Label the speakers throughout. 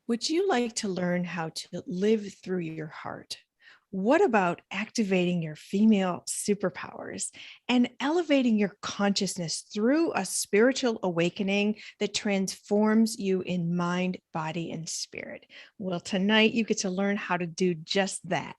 Speaker 1: Would you like to learn how to live through your heart? What about activating your female superpowers and elevating your consciousness through a spiritual awakening that transforms you in mind, body, and spirit? Well, tonight you get to learn how to do just that.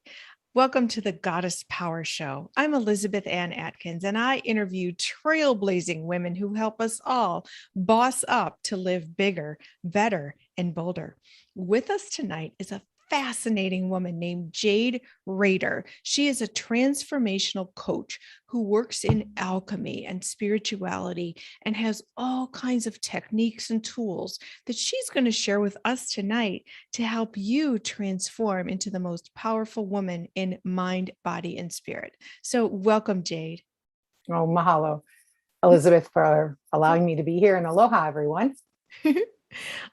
Speaker 1: Welcome to the Goddess Power Show. I'm Elizabeth Ann Atkins, and I interview trailblazing women who help us all boss up to live bigger, better, and bolder. With us tonight is a fascinating woman named Jade Rader. She is a transformational coach who works in alchemy and spirituality and has all kinds of techniques and tools that she's going to share with us tonight to help you transform into the most powerful woman in mind, body, and spirit. So, welcome, Jade.
Speaker 2: Oh, mahalo, Elizabeth, for allowing me to be here. And aloha, everyone.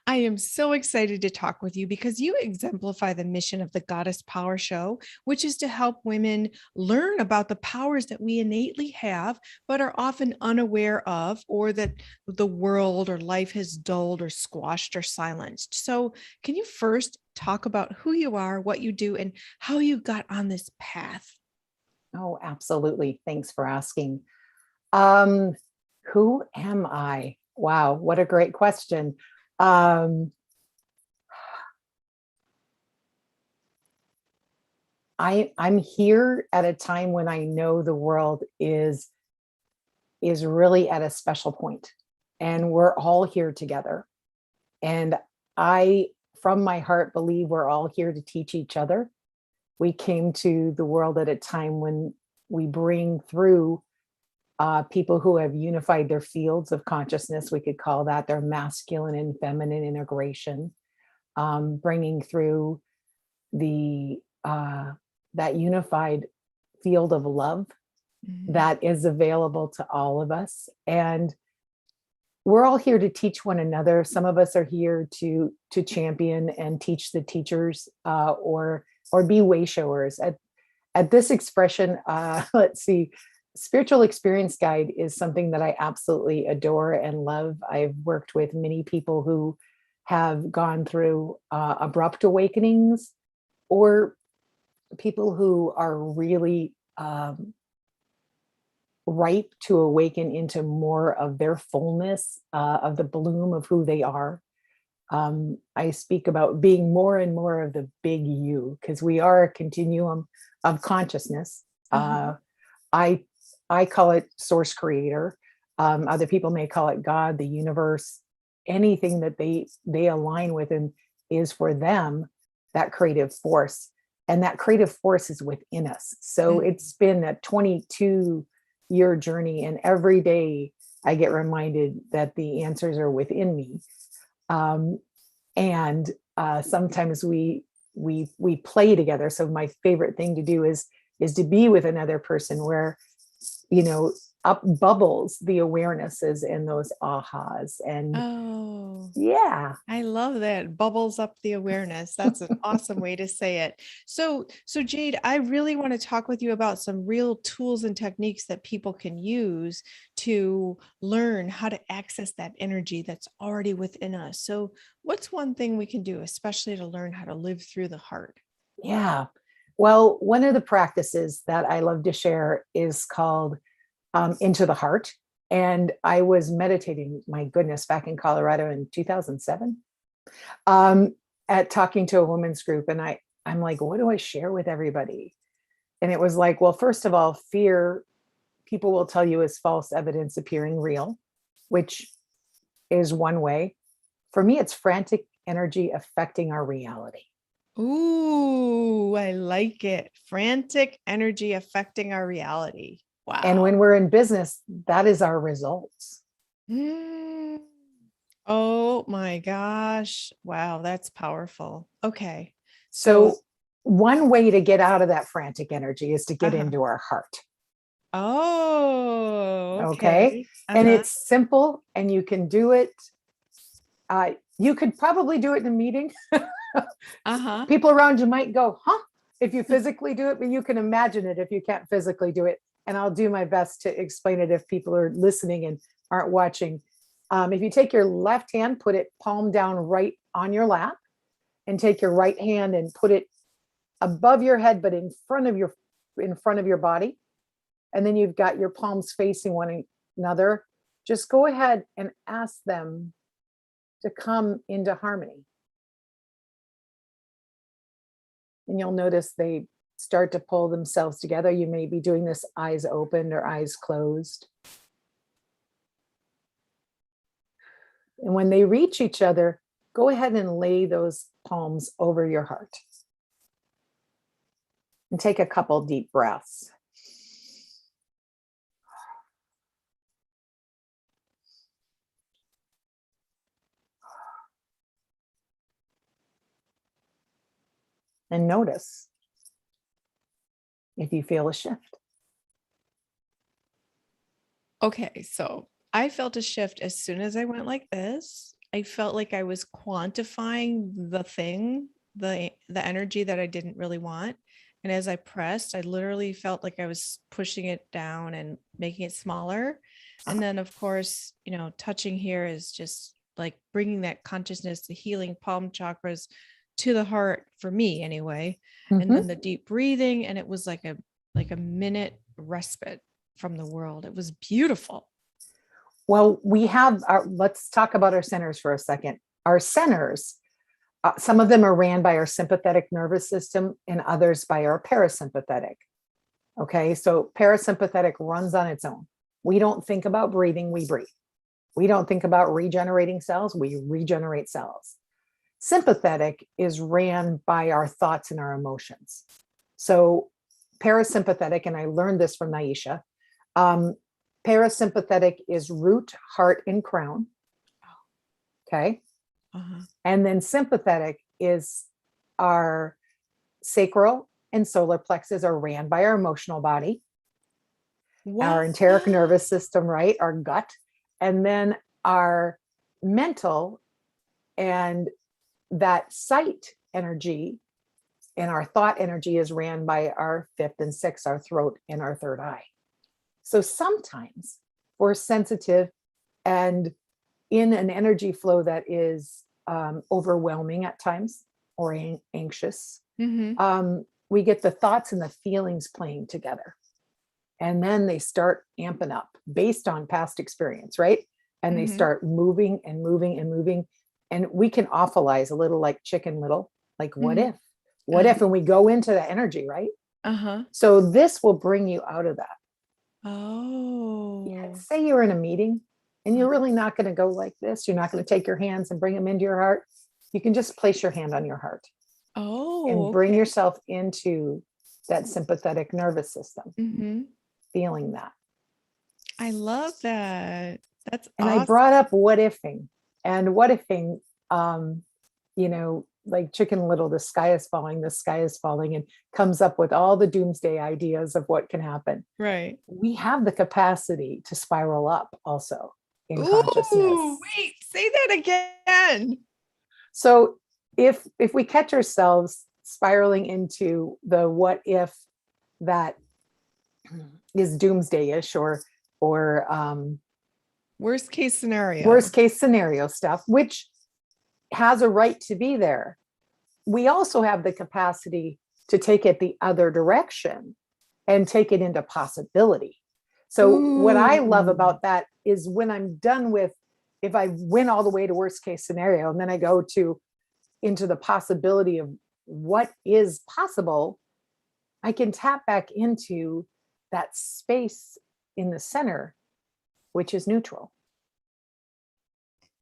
Speaker 1: I am so excited to talk with you because you exemplify the mission of the Goddess Power Show, which is to help women learn about the powers that we innately have, but are often unaware of, or that the world or life has dulled or squashed or silenced. So, can you first talk about who you are, what you do, and how you got on this path?
Speaker 2: Oh, absolutely. Thanks for asking. Um, who am I? Wow, what a great question. Um, I'm here at a time when I know the world is really at a special point, and we're all here together. And I, from my heart, believe we're all here to teach each other. We came to the world at a time when we bring through people who have unified their fields of consciousness. We could call that their masculine and feminine integration, bringing through the that unified field of love that is available to all of us. And we're all here to teach one another. Some of us are here to champion and teach the teachers, or be way showers. At this expression, let's see, spiritual experience guide is something that I absolutely adore and love. I've worked with many people who have gone through abrupt awakenings, or people who are really ripe to awaken into more of their fullness, of the bloom of who they are. I speak about being more and more of the big you, because we are a continuum of consciousness. I I call it source creator. Other people may call it God, the universe, anything that they align with and is for them that creative force. And that creative force is within us. So it's been a 22-year journey, and every day I get reminded that the answers are within me. And sometimes we play together. So my favorite thing to do is to be with another person where, up bubbles the awarenesses and those ahas. And yeah,
Speaker 1: I love that. Bubbles up the awareness. That's an awesome way to say it. So Jade, I really want to talk with you about some real tools and techniques that people can use to learn how to access that energy that's already within us. So what's one thing we can do, especially to learn how to live through the heart?
Speaker 2: yeah. Well, one of the practices that I love to share is called Into the Heart. And I was meditating, my goodness, back in Colorado in 2007, at talking to a women's group. And I'm like, what do I share with everybody? And it was like, well, first of all, fear, people will tell you, is false evidence appearing real, which is one way. For me, it's frantic energy affecting our reality.
Speaker 1: Ooh, I like it. Frantic energy affecting our reality.
Speaker 2: And
Speaker 1: Wow.
Speaker 2: when we're in business, that is our results.
Speaker 1: Mm. Oh my gosh. Wow, that's powerful. Okay. So,
Speaker 2: So one way to get out of that frantic energy is to get
Speaker 1: uh-huh.
Speaker 2: into our heart.
Speaker 1: Oh,
Speaker 2: Okay.
Speaker 1: okay.
Speaker 2: And
Speaker 1: Uh-huh.
Speaker 2: it's simple, and you can do it. You could probably do it in a meeting.
Speaker 1: Uh-huh.
Speaker 2: People around you might go, huh? If you physically do it, but you can imagine it if you can't physically do it. And I'll do my best to explain it if people are listening and aren't watching. If you take your left hand, put it palm down right on your lap, and take your right hand and put it above your head, but in front of your body. And then you've got your palms facing one another. Just go ahead and ask them to come into harmony. And you'll notice they start to pull themselves together. You may be doing this eyes open or eyes closed. And when they reach each other, go ahead and lay those palms over your heart. And take a couple deep breaths. And notice if you feel a shift.
Speaker 1: Okay, so I felt a shift as soon as I went like this. I felt like I was quantifying the thing, the energy that I didn't really want. And as I pressed, I literally felt like I was pushing it down and making it smaller. And then, of course, touching here is just like bringing that consciousness, the healing palm chakras to the heart for me anyway. And then the deep breathing, and it was like a minute respite from the world. It was beautiful.
Speaker 2: Well, let's talk about our centers for a second. Our centers, some of them are ran by our sympathetic nervous system and others by our parasympathetic. Okay, so parasympathetic runs on its own. We don't think about breathing, we breathe. We don't think about regenerating cells, we regenerate cells. Sympathetic is ran by our thoughts and our emotions. So parasympathetic, and I learned this from Naisha, parasympathetic is root, heart, and crown. Okay. And then sympathetic is our sacral and solar plexus are ran by our emotional body. Wow. Our enteric nervous system, right? Our gut. And then our mental and that sight energy and our thought energy is ran by our fifth and sixth, our throat and our third eye. So sometimes we're sensitive and in an energy flow that is overwhelming at times or anxious. We get the thoughts and the feelings playing together. And then they start amping up based on past experience, right? And they start moving and moving and moving. And we can awfulize a little like Chicken Little, like what if? What if? And we go into that energy, right? So this will bring you out of that.
Speaker 1: Oh.
Speaker 2: Yeah, say you're in a meeting and you're really not going to go like this. You're not going to take your hands and bring them into your heart. You can just place your hand on your heart.
Speaker 1: Oh.
Speaker 2: And bring yourself into that sympathetic nervous system. Feeling that.
Speaker 1: I love that. That's
Speaker 2: and
Speaker 1: awesome.
Speaker 2: I brought up what ifing, and what ifing, like Chicken Little, the sky is falling, and comes up with all the doomsday ideas of what can happen.
Speaker 1: Right.
Speaker 2: We have the capacity to spiral up also in consciousness.
Speaker 1: Wait, say that again.
Speaker 2: So if we catch ourselves spiraling into the what if that is doomsday-ish or
Speaker 1: worst case scenario
Speaker 2: stuff, which has a right to be there, we also have the capacity to take it the other direction and take it into possibility. So what I love about that is when I'm done with, if I went all the way to worst case scenario and then I go into the possibility of what is possible, I can tap back into that space in the center, which is neutral.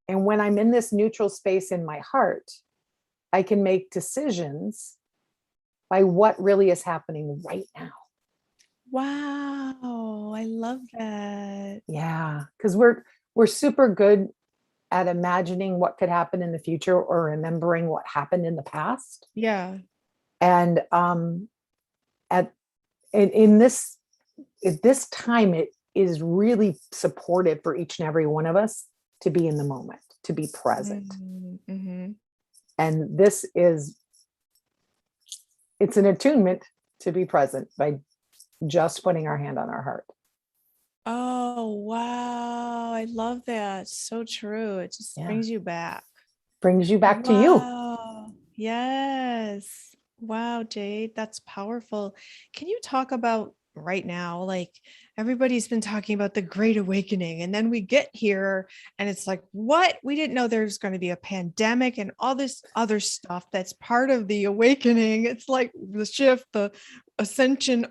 Speaker 2: And when I'm in this neutral space in my heart, I can make decisions by what really is happening right now.
Speaker 1: Wow, I love that.
Speaker 2: Yeah, because we're super good at imagining what could happen in the future or remembering what happened in the past.
Speaker 1: Yeah.
Speaker 2: And in this time, it is really supportive for each and every one of us to be in the moment, to be present. And it's an attunement to be present by just putting our hand on our heart.
Speaker 1: Oh, wow. I love that. So true. It just brings you back.
Speaker 2: Brings you back to you.
Speaker 1: Yes. Wow, Jade, that's powerful. Can you talk about right now? Like everybody's been talking about the Great Awakening, and then we get here and it's like, what? We didn't know there's going to be a pandemic and all this other stuff that's part of the awakening. It's like the shift, the ascension.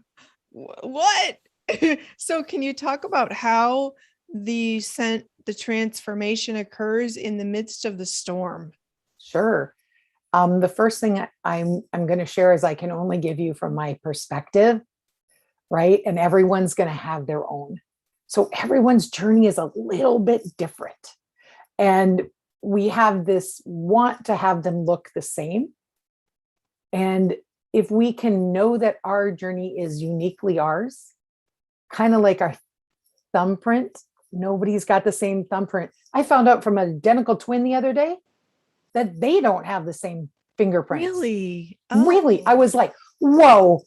Speaker 1: What? So can you talk about how the transformation occurs in the midst of the storm?
Speaker 2: Sure. The first thing I'm going to share is I can only give you from my perspective, right? And everyone's going to have their own. So everyone's journey is a little bit different. And we have this want to have them look the same. And if we can know that our journey is uniquely ours, kind of like our thumbprint, nobody's got the same thumbprint. I found out from an identical twin the other day that they don't have the same fingerprints.
Speaker 1: Really?
Speaker 2: Really? I
Speaker 1: Oh,
Speaker 2: was like, whoa,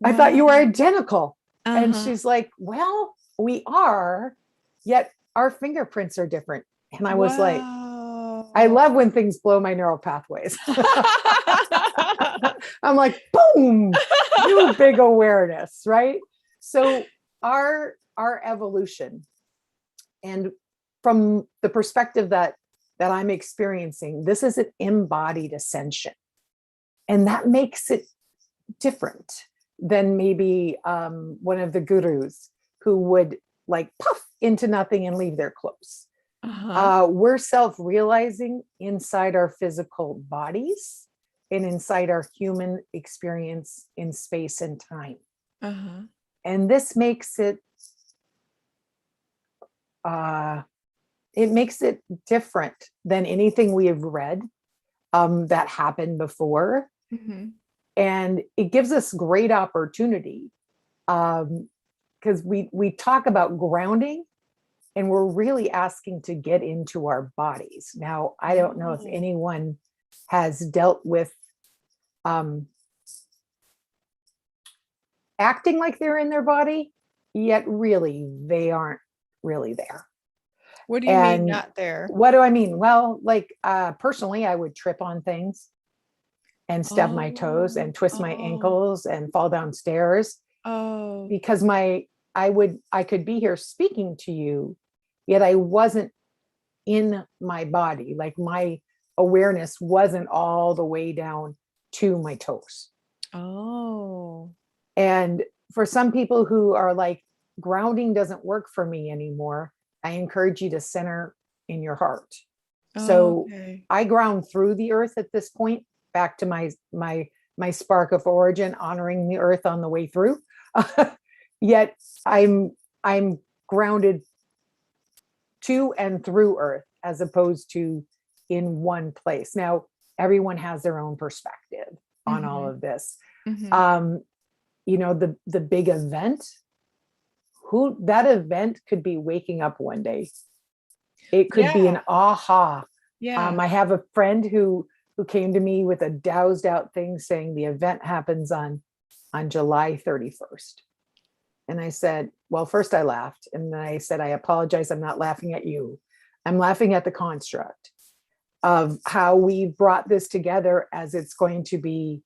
Speaker 2: I thought you were
Speaker 1: wow.
Speaker 2: identical. And
Speaker 1: Uh-huh.
Speaker 2: she's like, well, we are, yet our fingerprints are different. And I was like, I
Speaker 1: Wow.
Speaker 2: love when things blow my neural pathways. I'm like, boom, new big awareness, right? So our evolution, and from the perspective that I'm experiencing, this is an embodied ascension. And that makes it different than maybe one of the gurus who would like puff into nothing and leave their clothes.
Speaker 1: Uh-huh.
Speaker 2: We're self-realizing inside our physical bodies and inside our human experience in space and time.
Speaker 1: Uh-huh.
Speaker 2: And this makes uh, it makes it different than anything we have read that happened before.
Speaker 1: Mhm.
Speaker 2: And it gives us great opportunity because we talk about grounding and we're really asking to get into our bodies. Now, I don't know if
Speaker 1: Oh.
Speaker 2: anyone has dealt with um, acting like they're in their body, yet really they aren't really there.
Speaker 1: What do you mean
Speaker 2: And
Speaker 1: not there?
Speaker 2: what do I mean? Well, like personally, I would trip on things and stub my toes
Speaker 1: Oh,
Speaker 2: and twist my
Speaker 1: oh,
Speaker 2: ankles and fall downstairs
Speaker 1: oh.
Speaker 2: because I could be here speaking to you, yet I wasn't in my body. Like my awareness wasn't all the way down to my toes.
Speaker 1: Oh.
Speaker 2: And for some people who are like, grounding doesn't work for me anymore, I encourage you to center in your heart. So
Speaker 1: Okay.
Speaker 2: I ground through the earth at this point, back to my spark of origin, honoring the earth on the way through. Yet I'm grounded to and through earth as opposed to in one place. Now, everyone has their own perspective on all
Speaker 1: Mhm.
Speaker 2: of this.
Speaker 1: Mhm.
Speaker 2: Um, the big event, who that event could be waking up one day. It could be
Speaker 1: Yeah.
Speaker 2: an aha.
Speaker 1: Yeah.
Speaker 2: I have a friend who came to me with a doused out thing saying the event happens on July 31st. And I said, well, first I laughed. And then I said, I apologize. I'm not laughing at you. I'm laughing at the construct of how we brought this together as it's going to be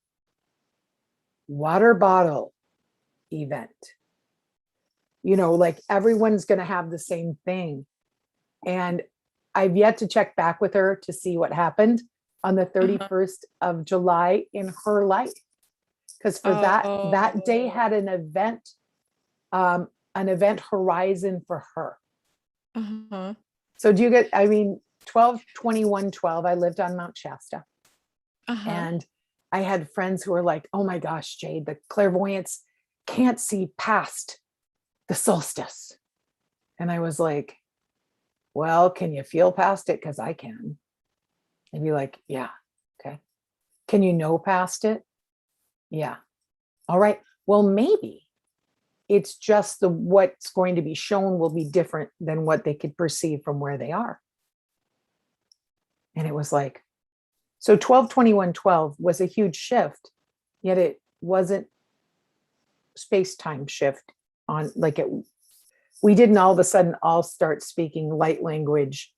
Speaker 2: water bottle event. Like everyone's going to have the same thing. And I've yet to check back with her to see what happened on the
Speaker 1: Uh-huh.
Speaker 2: 31st of July in her life. Because for that day
Speaker 1: Oh.
Speaker 2: had an event horizon for her.
Speaker 1: Uh-huh.
Speaker 2: So do you get, I mean, 12/21/12, I lived on Mount Shasta.
Speaker 1: Uh-huh.
Speaker 2: And I had friends who were like, oh my gosh, Jade, the clairvoyants can't see past the solstice. And I was like, well, can you feel past it? Because I can. And be like, yeah, okay. Can you know past it? Yeah. All right. Well, maybe it's just the what's going to be shown will be different than what they could perceive from where they are. And it was like, so 12/21/12 was a huge shift, yet it wasn't space-time shift on like it. We didn't all of a sudden all start speaking light language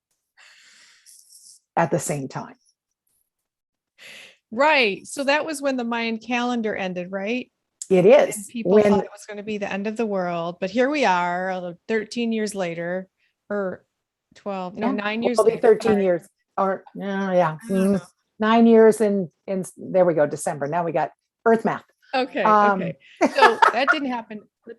Speaker 2: at the same time.
Speaker 1: Right. So that was when the Mayan calendar ended, right?
Speaker 2: It
Speaker 1: And
Speaker 2: is
Speaker 1: people thought
Speaker 2: when,
Speaker 1: it was going to be the end of the world. But here we are, 13 years later, or 12, no,
Speaker 2: yeah,
Speaker 1: 9 years
Speaker 2: it'll be
Speaker 1: later.
Speaker 2: 13
Speaker 1: Sorry.
Speaker 2: years or yeah,
Speaker 1: I don't know.
Speaker 2: 9 years and there we go, December. Now we got Earth math.
Speaker 1: Okay.
Speaker 2: Um,
Speaker 1: Okay. So that didn't happen. But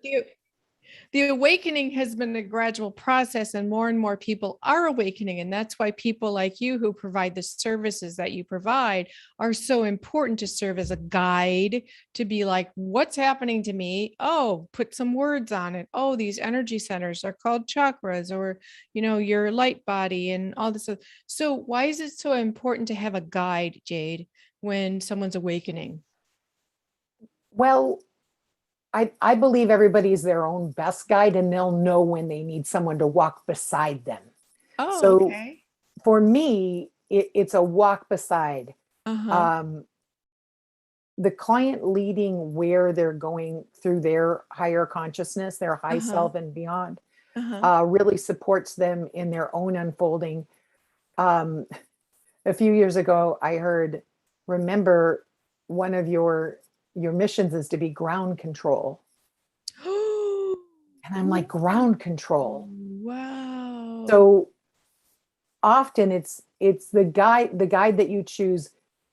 Speaker 1: the awakening has been a gradual process, and more people are awakening. And that's why people like you who provide the services that you provide are so important, to serve as a guide, to be like, what's happening to me? Oh, put some words on it. Oh, these energy centers are called chakras, or your light body and all this. So why is it so important to have a guide, Jade, when someone's awakening?
Speaker 2: well, I believe everybody's their own best guide and they'll know when they need someone to walk beside them.
Speaker 1: Oh,
Speaker 2: So
Speaker 1: okay.
Speaker 2: for me, it's a walk beside.
Speaker 1: Uh-huh.
Speaker 2: Um, the client leading where they're going through their higher consciousness, their high
Speaker 1: Uh-huh.
Speaker 2: self and beyond,
Speaker 1: Uh-huh.
Speaker 2: really supports them in their own unfolding. Um, a few years ago, I heard, remember, one of your missions is to be ground control. And I'm like, ground control.
Speaker 1: Wow.
Speaker 2: So often it's the guide that you choose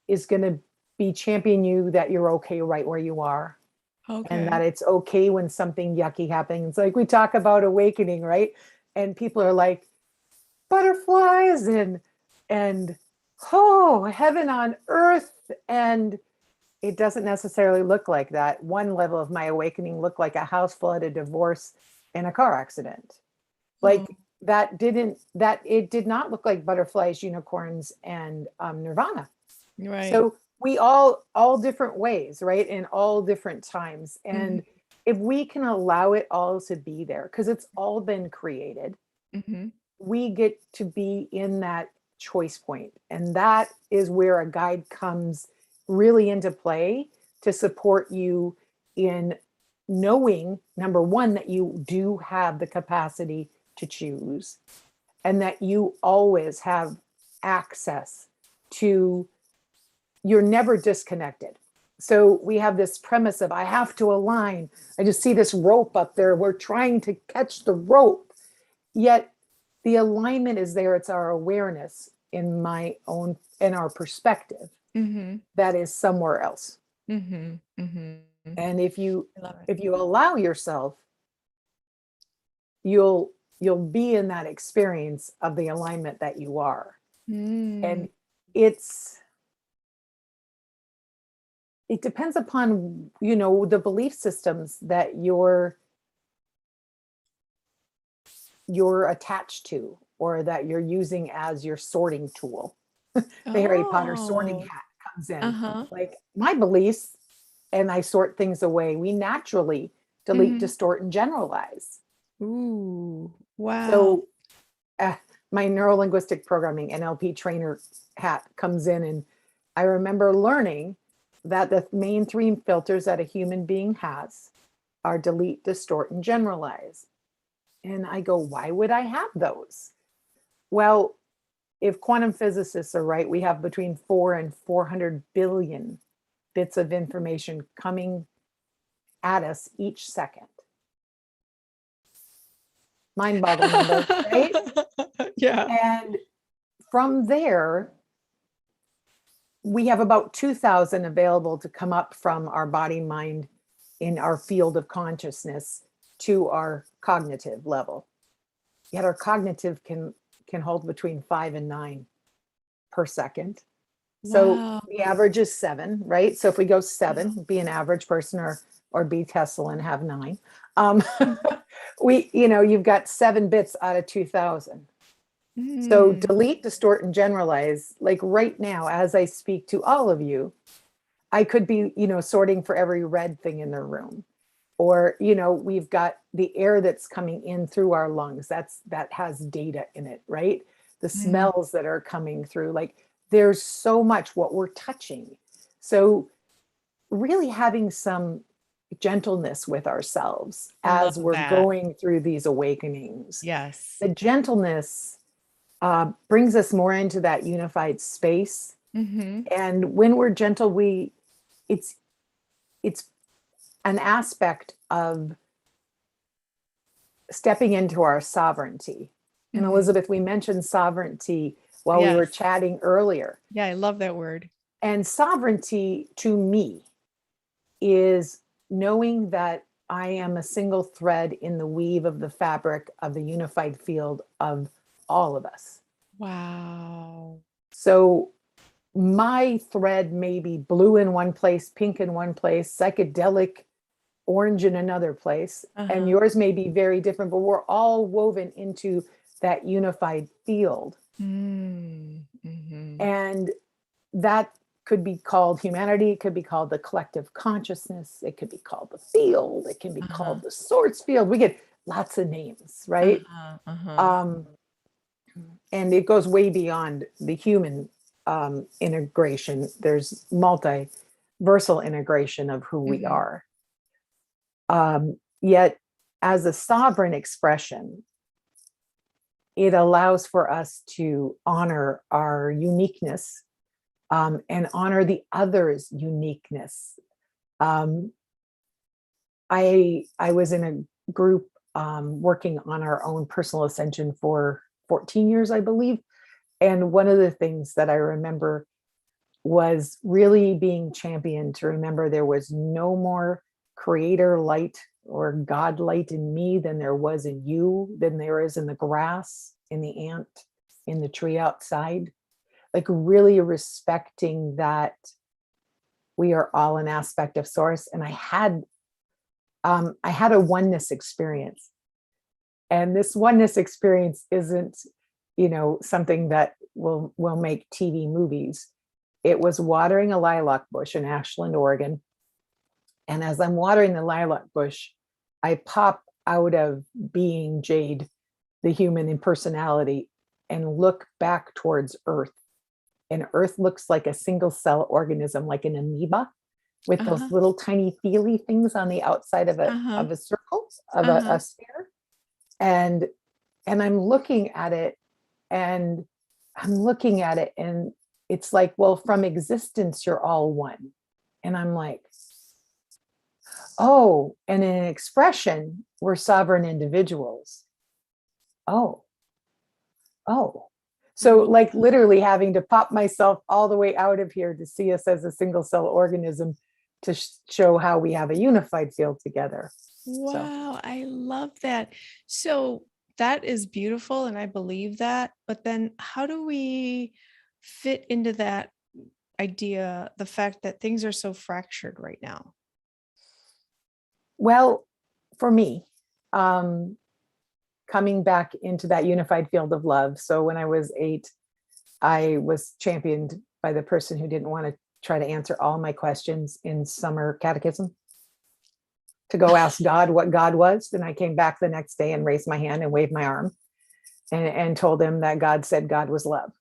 Speaker 2: is going to be championing you that you're okay right where you are, and that
Speaker 1: Okay.
Speaker 2: it's okay when something yucky happens. Like we talk about awakening, right? And people are like, butterflies and oh, heaven on earth. And it doesn't necessarily look like that. One level of my awakening looked like a house flood, a divorce, and a car accident.
Speaker 1: Oh,
Speaker 2: Like that it did not look like butterflies, unicorns, and nirvana.
Speaker 1: right.
Speaker 2: So we all different ways, right? In all different times.
Speaker 1: Hmm.
Speaker 2: And if we can allow it all to be there, because it's all been created,
Speaker 1: Hmm.
Speaker 2: we get to be in that choice point. And that is where a guide comes really into play to support you in knowing, number one, that you do have the capacity to choose, and that you always have access to, you're never disconnected. So we have this premise of I have to align. I just see this rope up there. We're trying to catch the rope. Yet the alignment is there. It's our awareness in my own, in our perspective
Speaker 1: Hmm.
Speaker 2: that is somewhere else.
Speaker 1: Hmm. Hmm.
Speaker 2: And if you
Speaker 1: I love it.
Speaker 2: if you allow yourself, you'll you'll be in that experience of the alignment that you are.
Speaker 1: Mm.
Speaker 2: And it's it depends upon, the belief systems that you're attached to, or that you're using as your sorting tool. The Harry Potter sorting
Speaker 1: Oh,
Speaker 2: hat comes in.
Speaker 1: uh-huh.
Speaker 2: Like my beliefs, and I sort things away. We naturally delete,
Speaker 1: Hmm.
Speaker 2: distort, and generalize.
Speaker 1: Ooh, wow.
Speaker 2: So uh, my neuro linguistic programming NLP trainer hat comes in, and I remember learning that the main three filters that a human being has are delete, distort, and generalize. And I go, why would I have those? Well, if quantum physicists are right, we have between 4 and 400 billion bits of information coming at us each second. Mind boggling number, right?
Speaker 1: Yeah.
Speaker 2: And from there, we have about 2,000 available to come up from our body mind in our field of consciousness to our cognitive level. Yet our cognitive can hold between 5 and 9 per second. So
Speaker 1: Wow.
Speaker 2: the average is 7, right? So if we go
Speaker 1: Wow.
Speaker 2: 7, be an average person, or be Tesla and have 9. Um, you've got 7 bits out of 2,000. So
Speaker 1: Mm.
Speaker 2: delete, distort, and generalize. Like right now, as I speak to all of you, I could be, sorting for every red thing in the room. Or, we've got the air that's coming in through our lungs. That has data in it, right? The
Speaker 1: Mm.
Speaker 2: smells that are coming through. Like there's so much what we're touching. So really having some gentleness with ourselves
Speaker 1: Love
Speaker 2: as we're
Speaker 1: that.
Speaker 2: going through these awakenings.
Speaker 1: Yes.
Speaker 2: The gentleness brings us more into that unified space
Speaker 1: Mm-hmm.
Speaker 2: And when we're gentle, it's it's an aspect of stepping into our sovereignty. And
Speaker 1: Mm-hmm.
Speaker 2: Elizabeth, we mentioned sovereignty while we were
Speaker 1: Yes.
Speaker 2: chatting earlier.
Speaker 1: Yeah, I love that word.
Speaker 2: And sovereignty to me is knowing that I am a single thread in the weave of the fabric of the unified field of all of us.
Speaker 1: Wow.
Speaker 2: So my thread may be blue in one place, pink in one place, psychedelic orange in another place, and
Speaker 1: Uh-huh.
Speaker 2: yours may be very different, but we're all woven into that unified field.
Speaker 1: Mm-hmm.
Speaker 2: And that could be called humanity, it could be called the collective consciousness, it could be called the field, it can be
Speaker 1: Uh-huh.
Speaker 2: called the source field. We get lots of names, right?
Speaker 1: Uh-huh. Uh-huh.
Speaker 2: Um, and it goes way beyond the human integration. There's multiversal integration of who we
Speaker 1: Mm-hmm.
Speaker 2: are. Yet, as a sovereign expression, it allows for us to honor our uniqueness, and honor the other's uniqueness. Um, I was in a group working on our own personal ascension for 14 years, I believe. And one of the things that I remember was really being championed to remember there was no more creator light or God light in me than there was in you, than there is in the grass, in the ant, in the tree outside. Like really respecting that we are all an aspect of source. And I had a oneness experience. And this oneness experience isn't, something that will make TV movies. It was watering a lilac bush in Ashland, Oregon. And as I'm watering the lilac bush, I pop out of being Jade, the human in personality, and look back towards Earth. And Earth looks like a single cell organism, like an amoeba, with those
Speaker 1: Uh-huh.
Speaker 2: little tiny feely things on the outside of a
Speaker 1: Uh-huh.
Speaker 2: of a circle, of
Speaker 1: Uh-huh.
Speaker 2: a sphere. And I'm looking at it, and and it's like, well, from existence, you're all one. And I'm like, oh, and in expression, we're sovereign individuals. Oh, oh. So, like, literally having to pop myself all the way out of here to see us as a single cell organism to show how we have a unified field together. So,
Speaker 1: Wow, I love that. So that is beautiful, and I believe that. But then, how do we fit into that idea, the fact that things are so fractured right now?
Speaker 2: well, for me, um, coming back into that unified field of love. So, when I was 8, I was championed by the person who didn't want to try to answer all my questions in summer catechism, to go ask God what God was. Then I came back the next day and raised my hand and waved my arm, and told him that God said God was love.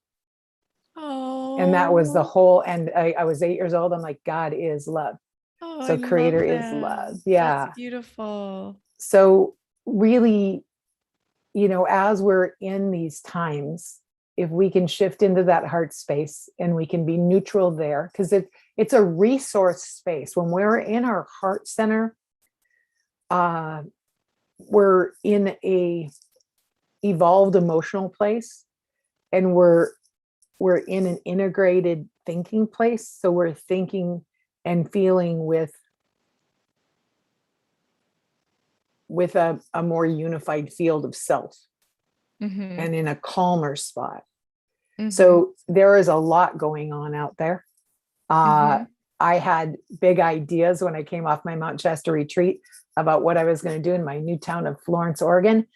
Speaker 2: And that was the
Speaker 1: Oh,
Speaker 2: whole, and I was 8 years old. I'm like, God is love.
Speaker 1: oh, I
Speaker 2: So creator
Speaker 1: love
Speaker 2: is
Speaker 1: that.
Speaker 2: love.
Speaker 1: That's
Speaker 2: Yeah.
Speaker 1: beautiful.
Speaker 2: So really, as we're in these times, if we can shift into that heart space and we can be neutral there, because it's a resource space. When we're in our heart center, uh, we're in a evolved emotional place, and we're in an integrated thinking place. So we're thinking and feeling with a more unified field of self,
Speaker 1: Mm-hmm.
Speaker 2: and in a calmer spot.
Speaker 1: Mm-hmm.
Speaker 2: So there is a lot going on out there. Uh,
Speaker 1: Mm-hmm.
Speaker 2: I had big ideas when I came off my Mount Shasta retreat about what I was going to do in my new town of Florence, Oregon.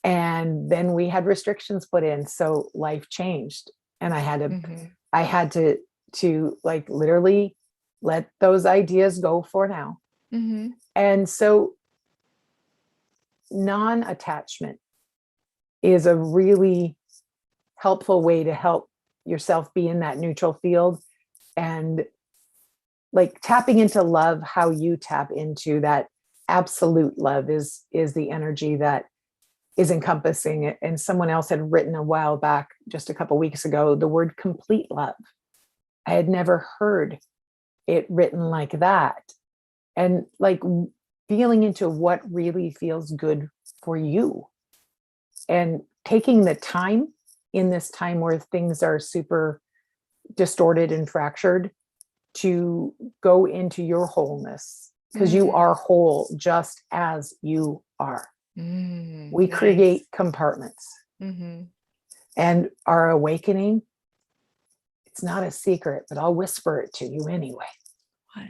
Speaker 2: And then we had restrictions put in. So life changed. And
Speaker 1: Mm-hmm.
Speaker 2: I had to like literally let those ideas go for now.
Speaker 1: Mm-hmm.
Speaker 2: And so non-attachment is a really helpful way to help yourself be in that neutral field, and like tapping into love. How you tap into that absolute love is the energy that is encompassing it. And someone else had written a while back, just a couple of weeks ago, the word complete love. I had never heard it written like that. And like feeling into what really feels good for you and taking the time in this time where things are super distorted and fractured to go into your wholeness, because you are whole just as you are. We
Speaker 1: Nice.
Speaker 2: create compartments. And our awakening, it's not a secret, but I'll whisper it to you anyway.
Speaker 1: What?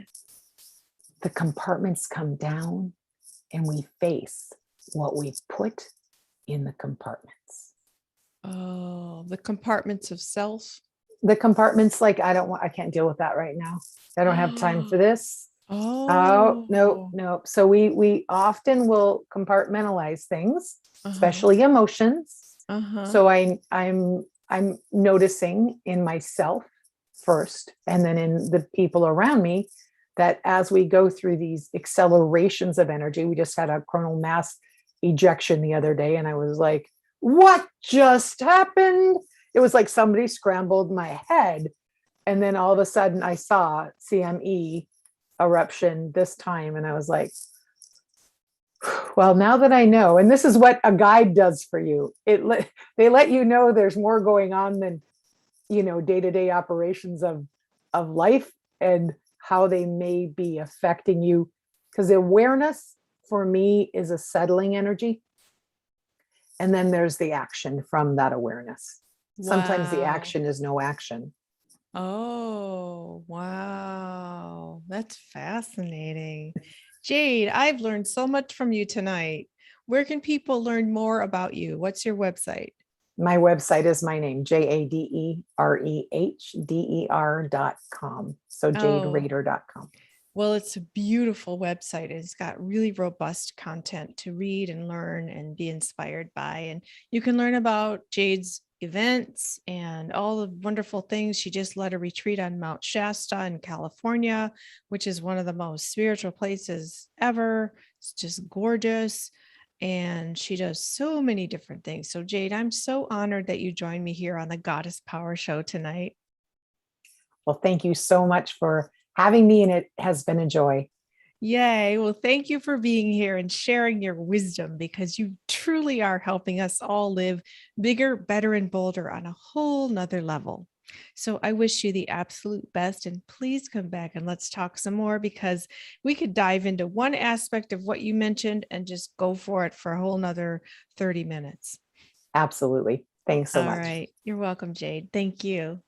Speaker 2: The compartments come down and we face what we put in the compartments.
Speaker 1: Oh, the compartments of self.
Speaker 2: The compartments, like, I can't deal with that right now. I don't have time for this. Oh, no, no. So we often will compartmentalize things, especially emotions. So I'm noticing in myself first, and then in the people around me, that as we go through these accelerations of energy, we just had a coronal mass ejection the other day, and I was like, what just happened? It was like somebody scrambled my head. And then all of a sudden I saw CME eruption this time. And I was like, well, now that I know, and this is what a guide does for you, they let you know there's more going on than, day-to-day operations of life and how they may be affecting you. Because awareness for me is a settling energy. And then there's the action from that awareness. Sometimes the action is no action.
Speaker 1: Oh, wow. That's fascinating. Jade, I've learned so much from you tonight. Where can people learn more about you? What's your website?
Speaker 2: My website is my name, JADEREHDER.com. So JadeRader.com.
Speaker 1: Well, it's a beautiful website. It's got really robust content to read and learn and be inspired by. And you can learn about Jade's events and all the wonderful things. She just led a retreat on Mount Shasta in California, which is one of the most spiritual places ever. It's just gorgeous. And she does so many different things. So Jade, I'm so honored that you joined me here on the Goddess Power Show tonight.
Speaker 2: Well, thank you so much for having me, and it has been a joy.
Speaker 1: Yay. Well, thank you for being here and sharing your wisdom, because you truly are helping us all live bigger, better, and bolder on a whole nother level. So I wish you the absolute best, and please come back and let's talk some more, because we could dive into one aspect of what you mentioned and just go for it for a whole nother 30 minutes.
Speaker 2: Absolutely. Thanks so much.
Speaker 1: All right. You're welcome, Jade. Thank you.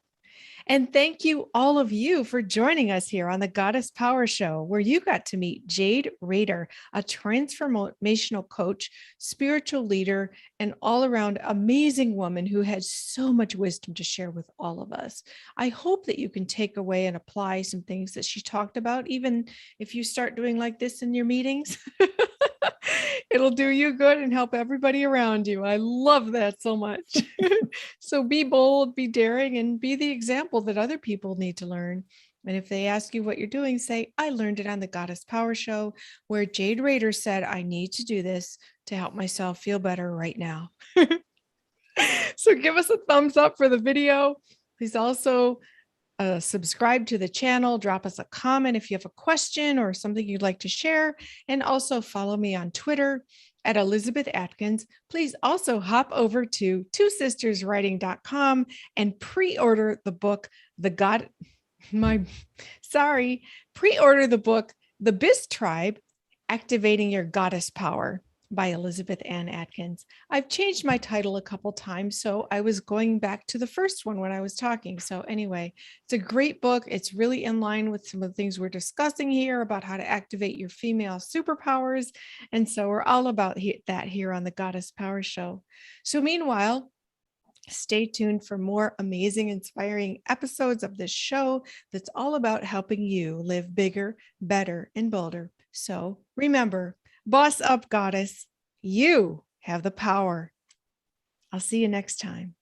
Speaker 1: And thank you, all of you, for joining us here on the Goddess Power Show, where you got to meet Jade Rader, a transformational coach, spiritual leader, and all around amazing woman who has so much wisdom to share with all of us. I hope that you can take away and apply some things that she talked about, even if you start doing like this in your meetings. It'll do you good and help everybody around you. I love that so much. So be bold, be daring, and be the example that other people need to learn. And if they ask you what you're doing, say, I learned it on the Goddess Power Show, where Jade Rader said, I need to do this to help myself feel better right now. So give us a thumbs up for the video. Please also subscribe to the channel, drop us a comment if you have a question or something you'd like to share, and also follow me on Twitter at Elizabeth Atkins. Please also hop over to twosisterswriting.com and pre-order the book, pre-order the book, The BISS Tribe, Activating Your Goddess Power by Elizabeth Ann Atkins. I've changed my title a couple times, so I was going back to the first one when I was talking. So anyway, it's a great book. It's really in line with some of the things we're discussing here about how to activate your female superpowers. And so we're all about that here on the Goddess Power Show. So meanwhile, stay tuned for more amazing, inspiring episodes of this show that's all about helping you live bigger, better, and bolder. So remember, boss up, goddess. You have the power. I'll see you next time.